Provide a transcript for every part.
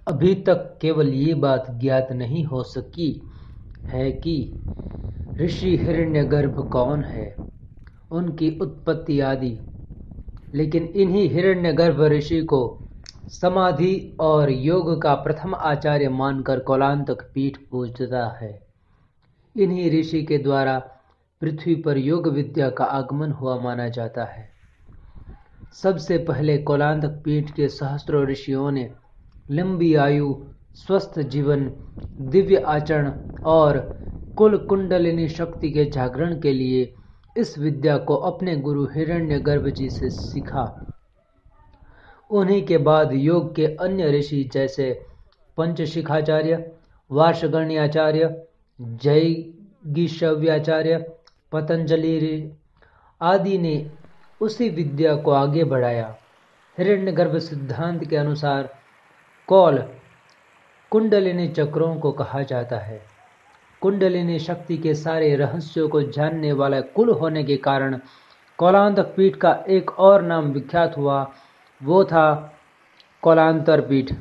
अभी तक केवल ये बात ज्ञात नहीं हो सकी है कि ऋषि हिरण्यगर्भ कौन है, उनकी उत्पत्ति आदि। लेकिन इन्हीं हिरण्यगर्भ ऋषि को समाधि और योग का प्रथम आचार्य मानकर कौलांतक पीठ पूजता है। इन्हीं ऋषि के द्वारा पृथ्वी पर योग विद्या का आगमन हुआ माना जाता है। सबसे पहले कौलांतक पीठ के सहस्त्रों ऋषियों ने लंबी आयु, स्वस्थ जीवन, दिव्य आचरण और कुल कुंडलिनी शक्ति के जागरण के लिए इस विद्या को अपने गुरु हिरण्यगर्भ जी से सीखा। उन्हीं के बाद योग के अन्य ऋषि जैसे पंचशिखाचार्य, वार्षगण्याचार्य, जैगिशव्याचार्य, पतंजलि आदि ने उसी विद्या को आगे बढ़ाया। हिरण्यगर्भ सिद्धांत के अनुसार कौल कुंडलिनी चक्रों को कहा जाता है। कुंडलिनी शक्ति के सारे रहस्यों को जानने वाला कुल होने के कारण कौलांतक पीठ का एक और नाम विख्यात हुआ, वो था कौलांतर पीठ।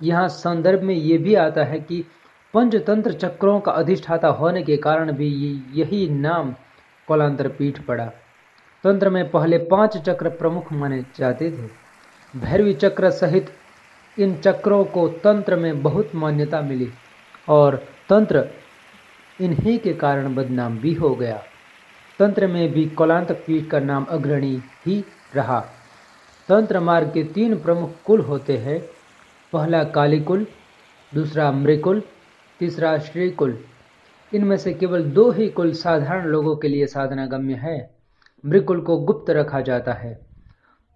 यहाँ संदर्भ में ये भी आता है कि पंचतंत्र चक्रों का अधिष्ठाता होने के कारण भी यही नाम कौलांतर पीठ पड़ा। तंत्र में पहले 5 चक्र प्रमुख माने जाते थे। भैरवी चक्र सहित इन चक्रों को तंत्र में बहुत मान्यता मिली और तंत्र इन्हीं के कारण बदनाम भी हो गया। तंत्र में भी कौलांतक पीठ का नाम अग्रणी ही रहा। तंत्र मार्ग के 3 प्रमुख कुल होते हैं। पहला कालीकुल, दूसरा मृकुल, तीसरा श्रीकुल। इनमें से केवल 2 ही कुल साधारण लोगों के लिए साधनागम्य है। मृकुल को गुप्त रखा जाता है।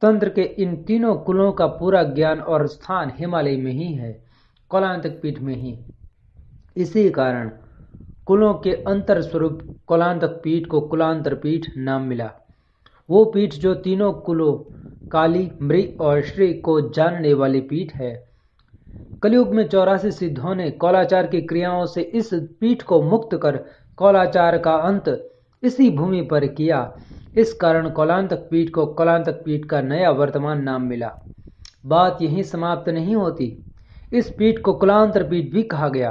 तंत्र के इन तीनों कुलों का पूरा ज्ञान और स्थान हिमालय में ही है, कौलांतक पीठ में ही। इसी कारण कुलों के अंतर स्वरूप कौलांतक पीठ को कुलांतर पीठ नाम मिला। वो पीठ जो तीनों कुलों काली, मृ और श्री को जानने वाली पीठ है। कलयुग में 84 सिद्धों ने कौलाचार की क्रियाओं से इस पीठ को मुक्त कर कौलाचार का अंत इसी भूमि पर किया। इस कारण कौलांतक पीठ को कौलांतक पीठ का नया वर्तमान नाम मिला। बात यहीं समाप्त नहीं होती। इस पीठ को कुलांतर पीठ भी कहा गया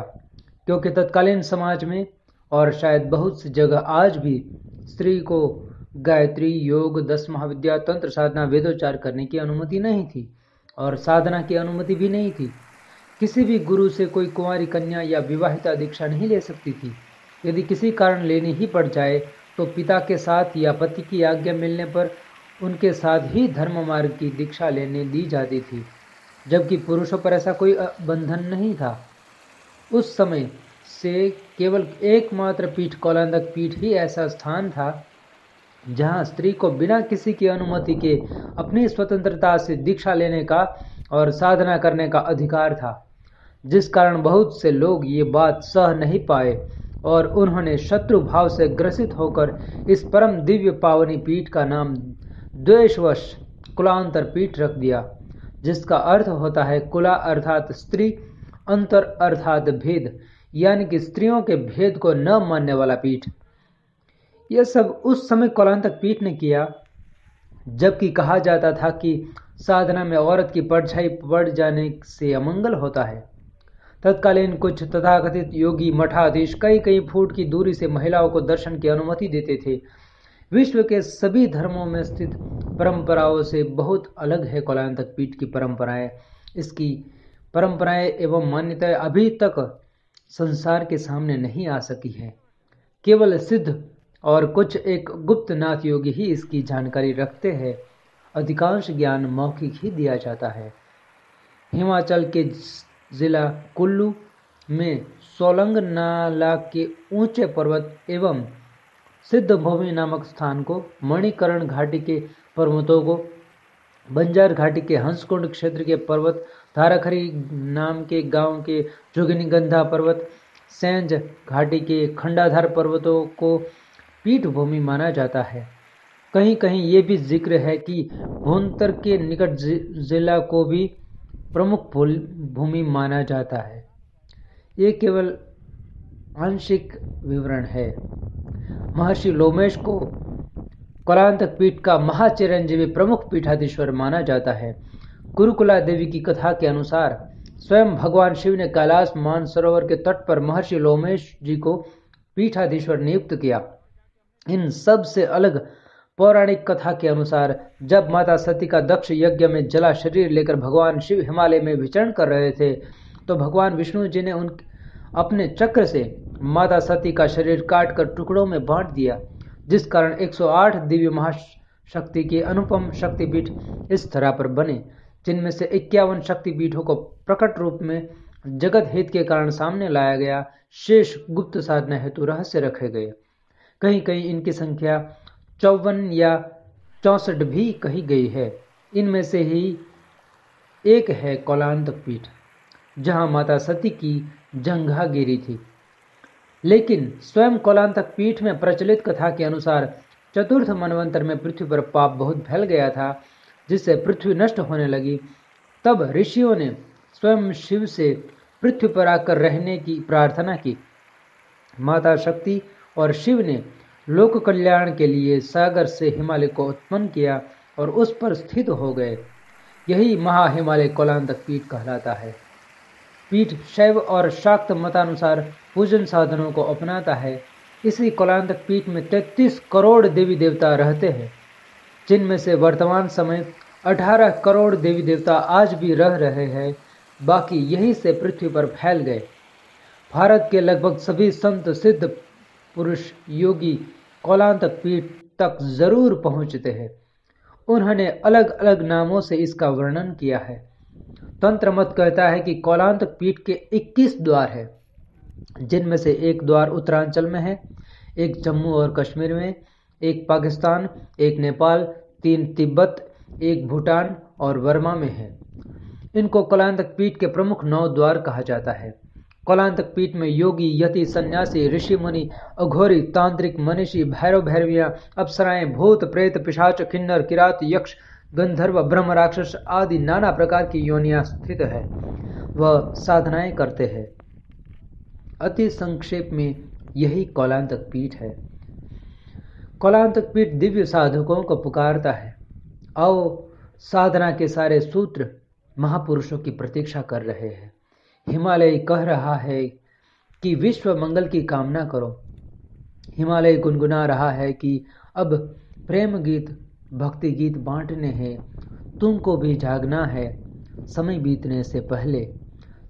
क्योंकि तत्कालीन समाज में और शायद बहुत सी जगह आज भी स्त्री को गायत्री, योग, 10 महाविद्या, तंत्र साधना, वेदोच्चार करने की अनुमति नहीं थी और साधना की अनुमति भी नहीं थी। किसी भी गुरु से कोई कुंवारी कन्या या विवाहिता दीक्षा नहीं ले सकती थी। यदि किसी कारण लेनी ही पड़ जाए तो पिता के साथ या पति की आज्ञा मिलने पर उनके साथ ही धर्म मार्ग की दीक्षा लेने दी जाती थी, जबकि पुरुषों पर ऐसा कोई बंधन नहीं था। उस समय से केवल एकमात्र पीठ कौलांतक पीठ ही ऐसा स्थान था जहां स्त्री को बिना किसी की अनुमति के अपनी स्वतंत्रता से दीक्षा लेने का और साधना करने का अधिकार था, जिस कारण बहुत से लोग ये बात सह नहीं पाए और उन्होंने शत्रु भाव से ग्रसित होकर इस परम दिव्य पावनी पीठ का नाम द्वेषवश कुलांतर पीठ रख दिया, जिसका अर्थ होता है कुला अर्थात स्त्री, अंतर अर्थात भेद, यानी कि स्त्रियों के भेद को न मानने वाला पीठ। यह सब उस समय कौलांतक पीठ ने किया जबकि कहा जाता था कि साधना में औरत की परछाई पड़ जाने से अमंगल होता है। तत्कालीन कुछ तथाकथित योगी मठाधीश कई फुट की दूरी से महिलाओं को दर्शन की अनुमति देते थे। विश्व के सभी धर्मों में स्थित परंपराओं से बहुत अलग है कौलांतक पीठ की परंपराएं। इसकी परंपराएं एवं मान्यताएं अभी तक संसार के सामने नहीं आ सकी है। केवल सिद्ध और कुछ एक गुप्त नाथ योगी ही इसकी जानकारी रखते हैं। अधिकांश ज्ञान मौखिक ही दिया जाता है। हिमाचल के जिला कुल्लू में सोलंग नाला के ऊंचे पर्वत एवं सिद्ध भूमि नामक स्थान को, मणिकर्ण घाटी के पर्वतों को, बंजार घाटी के हंसकुंड क्षेत्र के पर्वत, धाराखरी नाम के गांव के जोगिनीगंधा पर्वत, सेंज घाटी के खंडाधार पर्वतों को पीठ भूमि माना जाता है। कहीं कहीं ये भी जिक्र है कि भुंतर के निकट जिला को भी प्रमुख भूमि माना जाता है। ये केवल आंशिक विवरण है। महर्षि लोमेश को कौलांतक पीठ का महाचिरंजीवी प्रमुख पीठाधीश्वर माना जाता है। कुरुकुला देवी की कथा के अनुसार स्वयं भगवान शिव ने कैलाश मानसरोवर के तट पर महर्षि लोमेश जी को पीठाधीश्वर नियुक्त किया। इन सब से अलग पौराणिक कथा के अनुसार जब माता सती का दक्ष यज्ञ में जला शरीर लेकर भगवान शिव हिमालय में विचरण कर रहे थे, तो भगवान विष्णु जी ने अपने चक्र से माता सती का शरीर काटकर टुकड़ों में बांट दिया, जिस कारण 108 दिव्य महाशक्ति के अनुपम शक्तिपीठ इस धरा पर बने, जिनमें से 51 शक्तिपीठों को प्रकट रूप में जगत हित के कारण सामने लाया गया, शेष गुप्त साधना हेतु रहस्य रखे गए। कहीं कहीं इनकी संख्या 54 या 64 भी कही गई है। इनमें से ही एक है कौलांतक पीठ, जहां माता सती की जंघा गिरी थी। लेकिन स्वयं कौलांतक पीठ में प्रचलित कथा के अनुसार चतुर्थ मनवंतर में पृथ्वी पर पाप बहुत फैल गया था, जिससे पृथ्वी नष्ट होने लगी। तब ऋषियों ने स्वयं शिव से पृथ्वी पर आकर रहने की प्रार्थना की। माता शक्ति और शिव ने लोक कल्याण के लिए सागर से हिमालय को उत्पन्न किया और उस पर स्थित हो गए। यही महाहिमालय कौलांतक पीठ कहलाता है। पीठ शैव और शाक्त मतानुसार पूजन साधनों को अपनाता है। इसी कौलांतक पीठ में 33 करोड़ देवी देवता रहते हैं, जिनमें से वर्तमान समय 18 करोड़ देवी देवता आज भी रह रहे हैं। बाकी यहीं से पृथ्वी पर फैल गए। भारत के लगभग सभी संत सिद्ध पुरुष योगी कौलांतक पीठ तक जरूर पहुंचते हैं। उन्होंने अलग अलग नामों से इसका वर्णन किया है। तंत्र मत कहता है कि कौलांतक पीठ के 21 द्वार है, जिनमें से एक द्वार उत्तरांचल में है, एक जम्मू और कश्मीर में, एक पाकिस्तान, एक नेपाल, 3 तिब्बत, एक भूटान और वर्मा में है। इनको कौलांतक पीठ के प्रमुख 9 द्वार कहा जाता है। कौलांतक पीठ में योगी, यति, सन्यासी, ऋषि मुनि, अघोरी, तांत्रिक, मनीषी, भैरव भैरवियां, अप्सराएं, भूत, प्रेत, पिशाच, किन्नर, किरात, यक्ष, गंधर्व, ब्रह्म, राक्षस आदि नाना प्रकार की योनियां स्थित है, वह साधनाएं करते हैं। अति संक्षेप में यही कौलांतक पीठ है। कौलांतक पीठ दिव्य साधकों को पुकारता है। आओ, साधना के सारे सूत्र महापुरुषों की प्रतीक्षा कर रहे हैं। हिमालय कह रहा है कि विश्व मंगल की कामना करो। हिमालय गुनगुना रहा है कि अब प्रेम गीत, भक्ति गीत बांटने हैं। तुमको भी जागना है समय बीतने से पहले।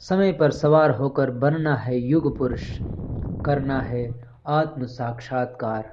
समय पर सवार होकर बनना है युग पुरुष, करना है आत्म साक्षात्कार।